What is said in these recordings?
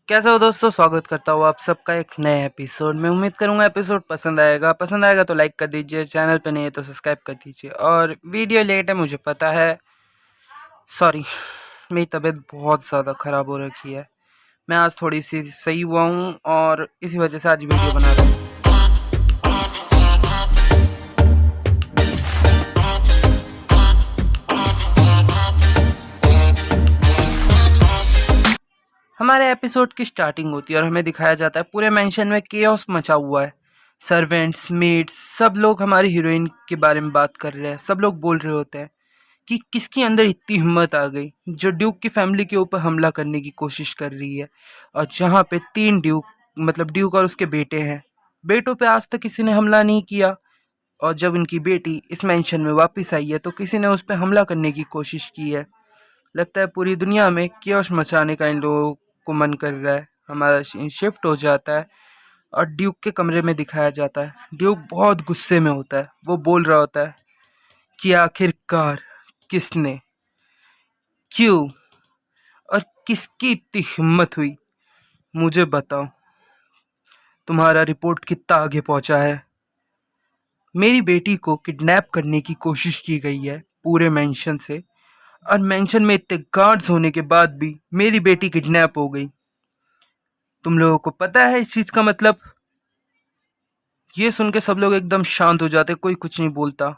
कैसे हो दोस्तों। स्वागत करता हूँ आप सबका एक नए एपिसोड में। उम्मीद करूंगा एपिसोड पसंद आएगा तो लाइक कर दीजिए, चैनल पे नहीं है तो सब्सक्राइब कर दीजिए। और वीडियो लेट है मुझे पता है, सॉरी। मेरी तबीयत बहुत ज़्यादा ख़राब हो रखी है। मैं आज थोड़ी सी सही हुआ हूँ और इसी वजह से आज वीडियो बना रहा हूँ। हमारे एपिसोड की स्टार्टिंग होती है और हमें दिखाया जाता है पूरे मेंशन में केओस मचा हुआ है। सर्वेंट्स, मेड्स, सब लोग हमारी हीरोइन के बारे में बात कर रहे हैं। सब लोग बोल रहे होते हैं कि किसके अंदर इतनी हिम्मत आ गई जो ड्यूक की फैमिली के ऊपर हमला करने की कोशिश कर रही है। और जहाँ पे 3 ड्यूक, मतलब ड्यूक और उसके बेटे हैं। बेटों पे आज तक किसी ने हमला नहीं किया, और जब उनकी बेटी इस मेंशन में वापस आई है तो किसी ने उस पर हमला करने की कोशिश की है। लगता है पूरी दुनिया में कियोस मचाने का इन लोगों को मन कर रहा है। हमारा सीन शिफ्ट हो जाता है और ड्यूक के कमरे में दिखाया जाता है। ड्यूक बहुत गुस्से में होता है। वो बोल रहा होता है कि आखिरकार किसने, क्यों और किसकी इतनी हिम्मत हुई, मुझे बताओ। तुम्हारा रिपोर्ट कितना आगे पहुंचा है? मेरी बेटी को किडनैप करने की कोशिश की गई है पूरे मेंशन से, और मेंशन में इतने गार्ड्स होने के बाद भी मेरी बेटी किडनैप हो गई। तुम लोगों को पता है इस चीज का मतलब? ये सुन के सब लोग एकदम शांत हो जाते, कोई कुछ नहीं बोलता।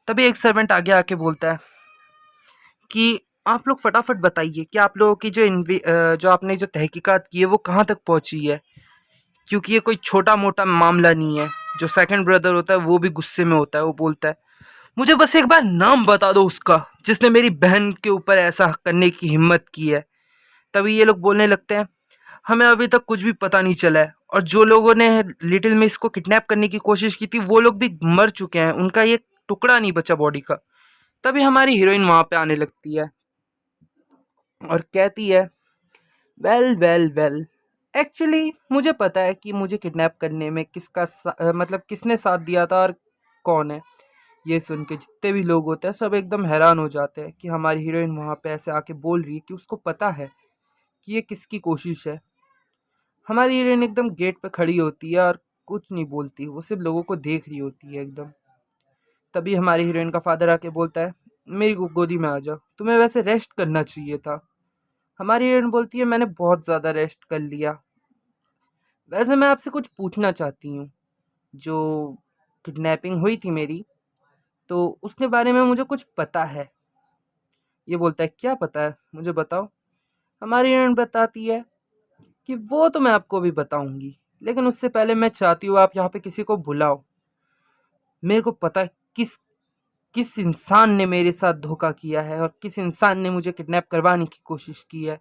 तभी एक सर्वेंट आगे आके बोलता है कि आप लोग फटाफट बताइए कि आप लोगों की जो आपने जो तहकीकात की है वो कहाँ तक पहुंची है, क्योंकि ये कोई छोटा मोटा मामला नहीं है। जो सेकंड ब्रदर होता है वो भी गुस्से में होता है। वो बोलता है, मुझे बस एक बार नाम बता दो उसका जिसने मेरी बहन के ऊपर ऐसा करने की हिम्मत की है। तभी ये लोग बोलने लगते हैं, हमें अभी तक कुछ भी पता नहीं चला है, और जो लोगों ने लिटिल मिस को किडनैप करने की कोशिश की थी वो लोग भी मर चुके हैं, उनका ये टुकड़ा नहीं बचा बॉडी का। तभी हमारी हीरोइन वहां पे आने लगती है और कहती है, वेल वेल वेल, एक्चुअली मुझे पता है कि मुझे किडनैप करने में मतलब किसने साथ दिया था और कौन है। ये सुन के जितने भी लोग होते हैं सब एकदम हैरान हो जाते हैं कि हमारी हीरोइन वहाँ पे ऐसे आके बोल रही है कि उसको पता है कि ये किसकी कोशिश है। हमारी हीरोइन एकदम गेट पे खड़ी होती है और कुछ नहीं बोलती, वो सिर्फ लोगों को देख रही होती है एकदम। तभी हमारी हीरोइन का फादर आके बोलता है, मेरी गोदी में आ जाओ, तुम्हें वैसे रेस्ट करना चाहिए था। हमारी हीरोइन बोलती है, मैंने बहुत ज़्यादा रेस्ट कर लिया। वैसे मैं आपसे कुछ पूछना चाहती हूँ। जो किडनैपिंग हुई थी मेरी, तो उसके बारे में मुझे कुछ पता है। ये बोलता है, क्या पता है मुझे बताओ। हमारी हीरोइन बताती है कि वो तो मैं आपको भी बताऊंगी, लेकिन उससे पहले मैं चाहती हूँ आप यहाँ पे किसी को बुलाओ। मेरे को पता है किस किस इंसान ने मेरे साथ धोखा किया है और किस इंसान ने मुझे किडनैप करवाने की कोशिश की है।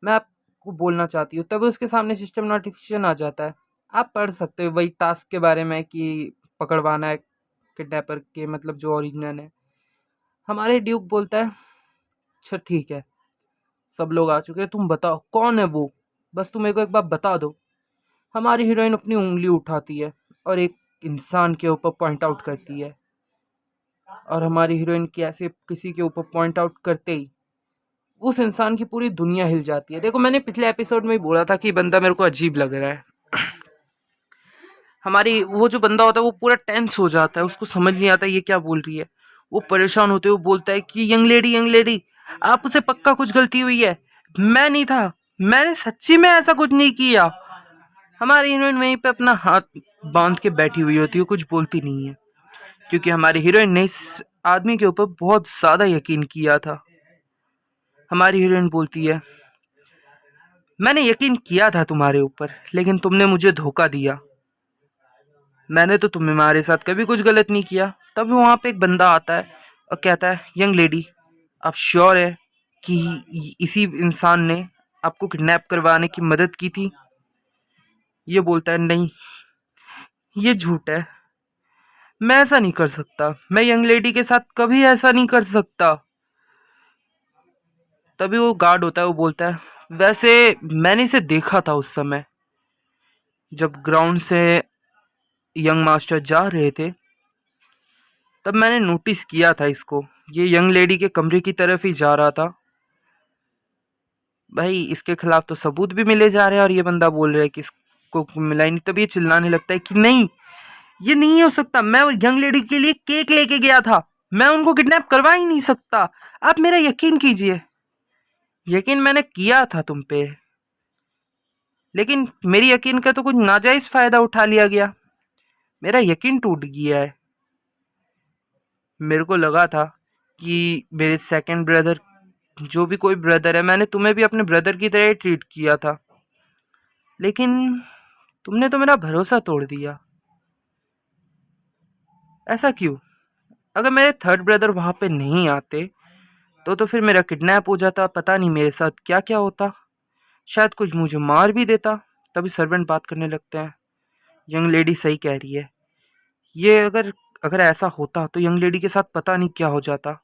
मैं आपको बोलना चाहती हूँ। तभी उसके सामने सिस्टम नोटिफिकेशन आ जाता है। आप पढ़ सकते हो वही टास्क के बारे में कि पकड़वाना है किडनैपर के, मतलब जो ओरिजिनल है। हमारे ड्यूक बोलता है, अच्छा ठीक है, सब लोग आ चुके हैं, तुम बताओ कौन है वो, बस तुम मेरे को एक बार बता दो। हमारी हीरोइन अपनी उंगली उठाती है और एक इंसान के ऊपर पॉइंट आउट करती है, और हमारी हीरोइन की ऐसे किसी के ऊपर पॉइंट आउट करते ही उस इंसान की पूरी दुनिया हिल जाती है। देखो, मैंने पिछले एपिसोड में ही बोला था कि बंदा मेरे को अजीब लग रहा है। हमारी वो जो बंदा होता है वो पूरा टेंस हो जाता है, उसको समझ नहीं आता ये क्या बोल रही है। वो परेशान होते हुए बोलता है कि यंग लेडी, आप उसे पक्का कुछ गलती हुई है। मैं नहीं था, मैंने सच्ची में ऐसा कुछ नहीं किया। हमारी हीरोइन वहीं पे अपना हाथ बांध के बैठी हुई होती है, कुछ बोलती नहीं है, क्योंकि हमारी हीरोइन ने इस आदमी के ऊपर बहुत ज्यादा यकीन किया था। हमारी हीरोइन बोलती है, मैंने यकीन किया था तुम्हारे ऊपर, लेकिन तुमने मुझे धोखा दिया। मैंने तो तुम्हारे साथ कभी कुछ गलत नहीं किया। तब वहां पे एक बंदा आता है और कहता है, यंग लेडी, आप श्योर है कि इसी इंसान ने आपको किडनैप करवाने की मदद की थी? ये बोलता है, नहीं, ये झूठ है, मैं ऐसा नहीं कर सकता, मैं यंग लेडी के साथ कभी ऐसा नहीं कर सकता। तभी वो गार्ड होता है, वो बोलता है, वैसे मैंने इसे देखा था उस समय जब ग्राउंड से यंग मास्टर जा रहे थे, तब मैंने नोटिस किया था इसको। ये यंग लेडी के कमरे की तरफ ही जा रहा था। भाई इसके खिलाफ तो सबूत भी मिले जा रहे हैं और ये बंदा बोल रहा है कि इसको मिला ही नहीं। तब ये चिल्लाने लगता है कि नहीं, ये नहीं हो सकता, मैं वो यंग लेडी के लिए केक लेके गया था, मैं उनको किडनैप करवा ही नहीं सकता, आप मेरा यकीन कीजिए। यकीन मैंने किया था तुम पे, लेकिन मेरी यकीन का तो कुछ नाजायज फायदा उठा लिया गया, मेरा यकीन टूट गया है। मेरे को लगा था कि मेरे सेकंड ब्रदर, जो भी कोई ब्रदर है, मैंने तुम्हें भी अपने ब्रदर की तरह ट्रीट किया था, लेकिन तुमने तो मेरा भरोसा तोड़ दिया। ऐसा क्यों? अगर मेरे थर्ड ब्रदर वहां पे नहीं आते तो फिर मेरा किडनैप हो जाता, पता नहीं मेरे साथ क्या क्या होता, शायद कुछ मुझे मार भी देता। तभी सर्वेंट बात करने लगते हैं। यंग लेडी सही कह रही है, ये अगर अगर ऐसा होता तो यंग लेडी के साथ पता नहीं क्या हो जाता।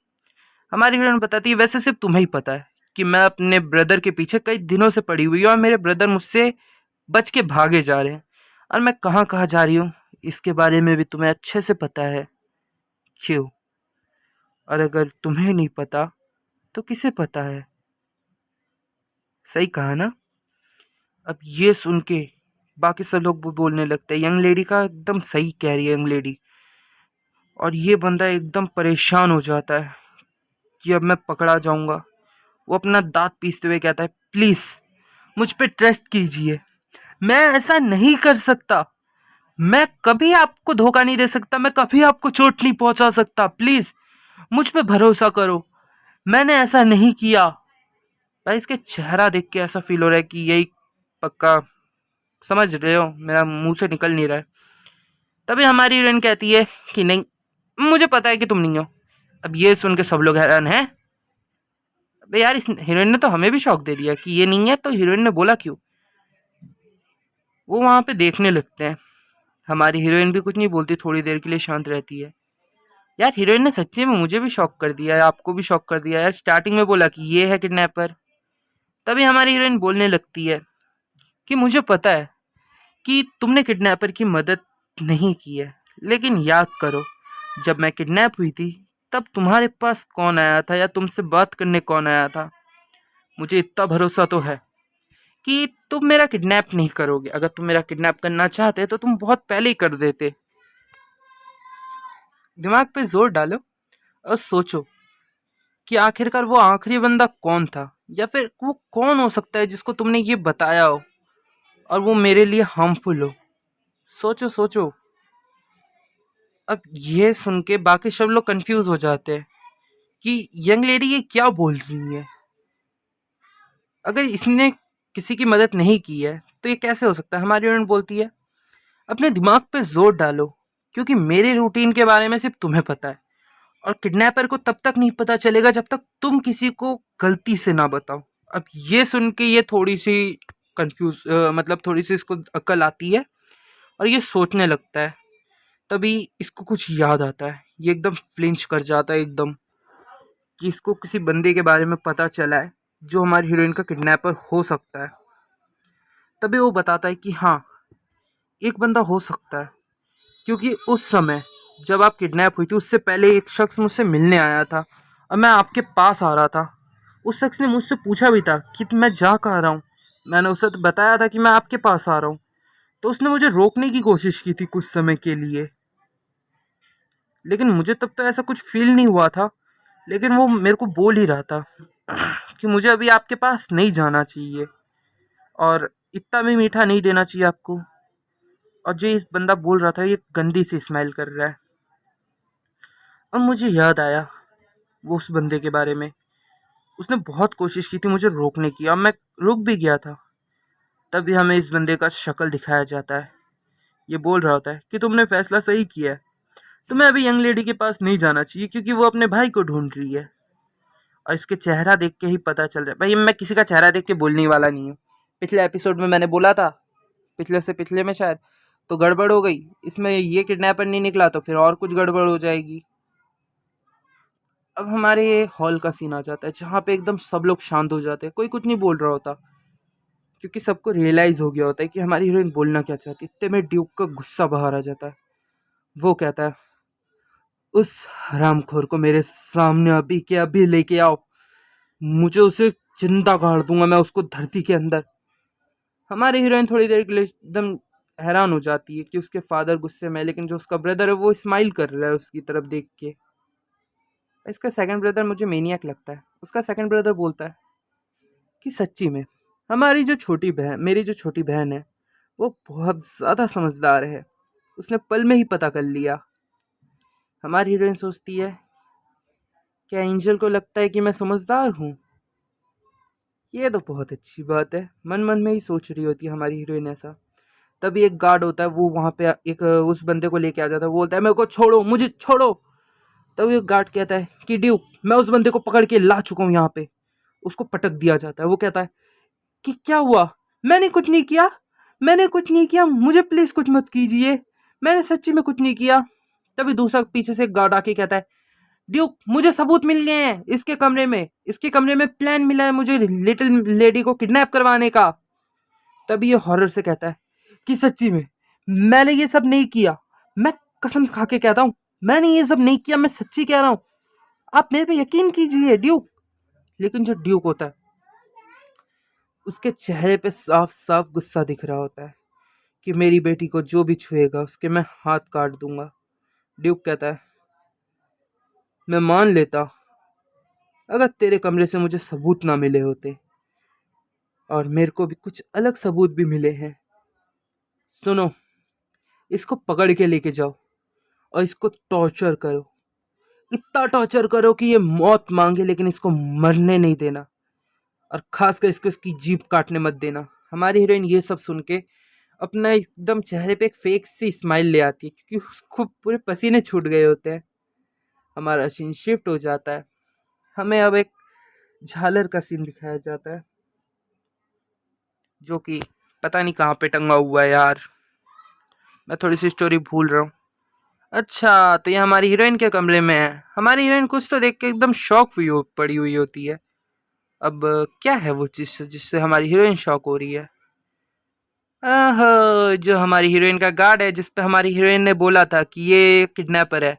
हमारी हीरोइन बताती है, वैसे सिर्फ तुम्हें ही पता है कि मैं अपने ब्रदर के पीछे कई दिनों से पड़ी हुई हूँ और मेरे ब्रदर मुझसे बच के भागे जा रहे हैं, और मैं कहाँ कहाँ जा रही हूँ इसके बारे में भी तुम्हें अच्छे से पता है। क्यों? और अगर तुम्हें नहीं पता तो किसे पता है? सही कहा ना? अब ये सुन के बाकी सब लोग भी बोलने लगते हैं, यंग लेडी का एकदम सही कह रही है यंग लेडी। और ये बंदा एकदम परेशान हो जाता है कि अब मैं पकड़ा जाऊंगा। वो अपना दांत पीसते हुए कहता है, प्लीज मुझ पे ट्रस्ट कीजिए, मैं ऐसा नहीं कर सकता, मैं कभी आपको धोखा नहीं दे सकता, मैं कभी आपको चोट नहीं पहुंचा सकता, प्लीज मुझ पे भरोसा करो, मैंने ऐसा नहीं किया। भाई इसके चेहरा देख के ऐसा फील हो रहा है कि यही पक्का, समझ रहे हो, मेरा मुंह से निकल नहीं रहा है। तभी हमारी हीरोइन कहती है कि नहीं, मुझे पता है कि तुम नहीं हो। अब ये सुन के सब लोग हैरान हैं। अबे यार, इस हीरोइन ने तो हमें भी शौक दे दिया कि ये नहीं है, तो हीरोइन ने बोला क्यों? वो वहां पे देखने लगते हैं। हमारी हीरोइन भी कुछ नहीं बोलती, थोड़ी देर के लिए शांत रहती है। यार हीरोइन ने सच्ची में मुझे भी शॉक कर दिया है, आपको भी शॉक कर दिया यार। स्टार्टिंग में बोला कि ये है किडनैपर, तभी हमारी हीरोइन बोलने लगती है कि मुझे पता है कि तुमने किडनैपर की मदद नहीं की है, लेकिन याद करो जब मैं किडनैप हुई थी तब तुम्हारे पास कौन आया था या तुमसे बात करने कौन आया था। मुझे इतना भरोसा तो है कि तुम मेरा किडनैप नहीं करोगे। अगर तुम मेरा किडनैप करना चाहते तो तुम बहुत पहले ही कर देते। दिमाग पे जोर डालो और सोचो कि आखिरकार वो आखिरी बंदा कौन था, या फिर वो कौन हो सकता है जिसको तुमने ये बताया हो और वो मेरे लिए हार्मफुल हो। सोचो सोचो। अब ये सुन के बाकी सब लोग कंफ्यूज हो जाते हैं कि यंग लेडी ये क्या बोल रही है। अगर इसने किसी की मदद नहीं की है तो ये कैसे हो सकता है? हमारी यूनिट बोलती है, अपने दिमाग पे जोर डालो, क्योंकि मेरे रूटीन के बारे में सिर्फ तुम्हें पता है, और किडनैपर को तब तक नहीं पता चलेगा जब तक तुम किसी को गलती से ना बताओ। अब ये सुन के ये थोड़ी सी कंफ्यूज, मतलब थोड़ी सी इसको अक्ल आती है और ये सोचने लगता है। तभी इसको कुछ याद आता है, ये एकदम फ्लिंच कर जाता है एकदम, कि इसको किसी बंदे के बारे में पता चला है जो हमारी हीरोइन का किडनैपर हो सकता है। तभी वो बताता है कि हाँ, एक बंदा हो सकता है, क्योंकि उस समय जब आप किडनैप हुई थी उससे पहले एक शख्स मुझसे मिलने आया था और मैं आपके पास आ रहा था। उस शख्स ने मुझसे पूछा भी था कि मैं जा कहाँ रहा हूँ। मैंने उसे तो बताया था कि मैं आपके पास आ रहा हूँ, तो उसने मुझे रोकने की कोशिश की थी कुछ समय के लिए, लेकिन मुझे तब तो ऐसा कुछ फील नहीं हुआ था। लेकिन वो मेरे को बोल ही रहा था कि मुझे अभी आपके पास नहीं जाना चाहिए और इतना भी मीठा नहीं देना चाहिए आपको। और जो इस बंदा बोल रहा था ये गंदी सी स्माइल कर रहा है। अब मुझे याद आया वो उस बंदे के बारे में, उसने बहुत कोशिश की थी मुझे रोकने की और मैं रुक भी गया था। तभी हमें इस बंदे का शक्ल दिखाया जाता है। ये बोल रहा होता है कि तुमने फैसला सही किया है, तुम्हें अभी यंग लेडी के पास नहीं जाना चाहिए क्योंकि वो अपने भाई को ढूंढ रही है। और इसके चेहरा देख के ही पता चल रहा है। भाई मैं किसी का चेहरा देख के बोलने वाला नहीं हूँ। पिछले एपिसोड में मैंने बोला था, पिछले से पिछले में शायद, तो गड़बड़ हो गई। इसमें ये किडनैपर नहीं निकला तो फिर और कुछ गड़बड़ हो जाएगी। अब हमारे हॉल का सीन आ जाता है जहाँ पे एकदम सब लोग शांत हो जाते हैं, कोई कुछ नहीं बोल रहा होता, क्योंकि सबको रियलाइज हो गया होता है कि हमारी हीरोइन बोलना क्या चाहती है। इतने में ड्यूक का गुस्सा बाहर आ जाता है। वो कहता है, उस हरामखोर को मेरे सामने अभी के अभी लेके आओ, मुझे उसे जिंदा गाड़ दूंगा मैं उसको धरती के अंदर। हमारी हीरोइन थोड़ी देर के लिए एकदम हैरान हो जाती है कि उसके फादर गुस्से में है, लेकिन जो उसका ब्रदर है वो स्माइल कर रहा है उसकी तरफ देख के। इसका सेकंड ब्रदर मुझे मेनियक लगता है। उसका सेकंड ब्रदर बोलता है कि सच्ची में मेरी जो छोटी बहन है वो बहुत ज़्यादा समझदार है, उसने पल में ही पता कर लिया। हमारी हीरोइन सोचती है, क्या एंजल को लगता है कि मैं समझदार हूँ? ये तो बहुत अच्छी बात है, मन मन में ही सोच रही होती है हमारी हीरोइन ऐसा। तभी एक गार्ड होता है, वो वहाँ पे एक उस बंदे को लेके आ जाता है। वो बोलता है, मेरे को छोड़ो, मुझे छोड़ो। तभी एक गार्ड कहता है कि ड्यूक, मैं उस बंदे को पकड़ के ला चुका हूँ यहाँ पे। उसको पटक दिया जाता है। वो कहता है कि क्या हुआ? मैंने कुछ नहीं किया, मैंने कुछ नहीं किया, मुझे प्लीज कुछ मत कीजिए, मैंने सच्ची में कुछ नहीं किया। तभी दूसरा पीछे से एक गार्ड आके कहता है, ड्यूक मुझे सबूत मिल गए हैं इसके कमरे में प्लान मिला है मुझे लिटिल लेडी को किडनैप करवाने का। तभी ये हॉरर से कहता है कि सच्ची में मैंने ये सब नहीं किया, मैं कसम खा के कहता हूँ मैंने ये सब नहीं किया, मैं सच्ची कह रहा हूँ, आप मेरे पे यकीन कीजिए ड्यूक। लेकिन जो ड्यूक होता है उसके चेहरे पे साफ साफ गुस्सा दिख रहा होता है कि मेरी बेटी को जो भी छुएगा उसके मैं हाथ काट दूंगा। ड्यूक कहता है, मैं मान लेता अगर तेरे कमरे से मुझे सबूत ना मिले होते, और मेरे को भी कुछ अलग सबूत भी मिले हैं। सुनो, इसको पकड़ के लेके जाओ और इसको टॉर्चर करो, इतना टॉर्चर करो कि ये मौत मांगे, लेकिन इसको मरने नहीं देना, और खासकर इसको इसकी जीभ काटने मत देना। हमारी हीरोइन ये सब सुन के अपना एकदम चेहरे पे एक फेक सी स्माइल ले आती है, क्योंकि उसको पूरे पसीने छूट गए होते हैं। हमारा सीन शिफ्ट हो जाता है, हमें अब एक झालर का सीन दिखाया जाता है, जो कि पता नहीं कहाँ पे टंगा हुआ है यार, मैं थोड़ी सी स्टोरी भूल रहा हूँ। अच्छा, तो ये हमारी हीरोइन के कमरे में है। हमारी हीरोइन कुछ तो देख के एकदम शॉक पड़ी हुई होती है। अब क्या है वो चीज़ जिससे हमारी हीरोइन शॉक हो रही है? जो हमारी हीरोइन का गार्ड है, जिस पे हमारी हीरोइन ने बोला था कि ये किडनैपर है,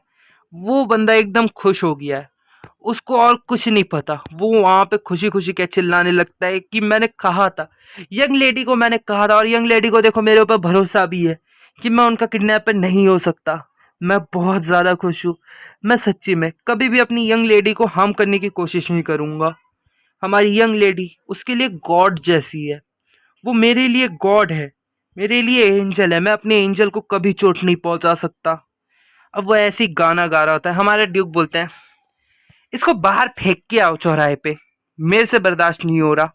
वो बंदा एकदम खुश हो गया है। उसको और कुछ नहीं पता, वो वहाँ पे खुशी खुशी क्या चिल्लाने लगता है कि मैंने कहा था, यंग लेडी को मैंने कहा था, और यंग लेडी को देखो मेरे ऊपर भरोसा भी है कि मैं उनका किडनैपर नहीं हो सकता। मैं बहुत ज़्यादा खुश हूँ। मैं सच्ची में कभी भी अपनी यंग लेडी को हार्म करने की कोशिश नहीं करूँगा। हमारी यंग लेडी उसके लिए गॉड जैसी है, वो मेरे लिए गॉड है, मेरे लिए एंजल है। मैं अपने एंजल को कभी चोट नहीं पहुंचा सकता। अब वो ऐसे ही गाना गा रहा होता है। हमारे ड्यूक बोलते हैं, इसको बाहर फेंक के आओ चौराहे पे, मेरे से बर्दाश्त नहीं हो रहा।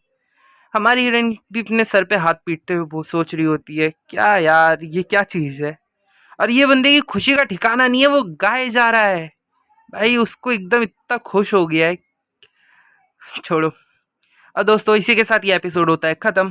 हमारी हीरोइन भी अपने सर पे हाथ पीटते हुए वो सोच रही होती है, क्या यार ये क्या चीज़ है, और ये बंदे की खुशी का ठिकाना नहीं है, वो गाए जा रहा है। भाई उसको एकदम इतना खुश हो गया है। छोड़ो। और दोस्तों, इसी के साथ ये एपिसोड होता है ख़त्म।